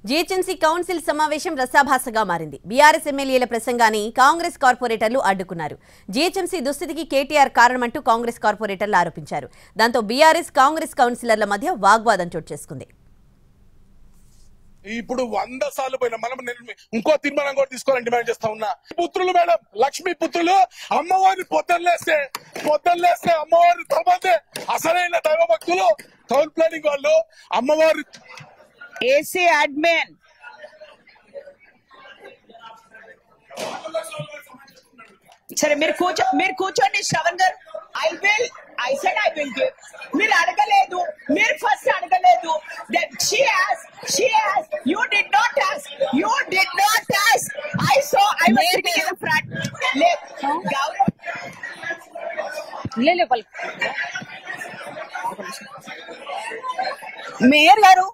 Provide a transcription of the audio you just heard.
GHMC council సమావేశం రసాభాసగా మారింది. BRS ఎమ్మెల్యేల ప్రసంగాన్ని కాంగ్రెస్ కార్పొరేటర్లు అడ్డుకున్నారు. జీహెచ్ఎంసీ దుస్థితికి కేటీఆర్ కారణమంటూ కాంగ్రెస్ కార్పొరేటర్లు ఆరోపించారు. దాంతో బీఆర్ఎస్ కాంగ్రెస్ కౌన్సిలర్ల మధ్య వాగ్వాదం చోటు చేసుకుంది. ఇప్పుడు 100 సార్లు పోయినా మనం ఇంకో తీర్మానం కూడా తీసుకోవాలని డిమాండ్ చేస్తా ఉన్నా. పుత్రులు మేడం, లక్ష్మీ పుత్రులు అమ్మవారిని పొద్దున్నేస్తే అమ్మవారి తర్వాతే అసలైన దైవ భక్తులు టౌన్ ప్లానింగ్ వాళ్ళు. అమ్మవారి ఏసీ అడ్మిన్ సరే మీరు కూర్చోండి శ్రవణ్ గారు. I said I will give. మీరు అడగలేదు, మీరు ఫస్ట్ అడగలేదు. She asked. You did not ask. I was sitting in the front. Gaurav. ले पल. మేయర్ గారు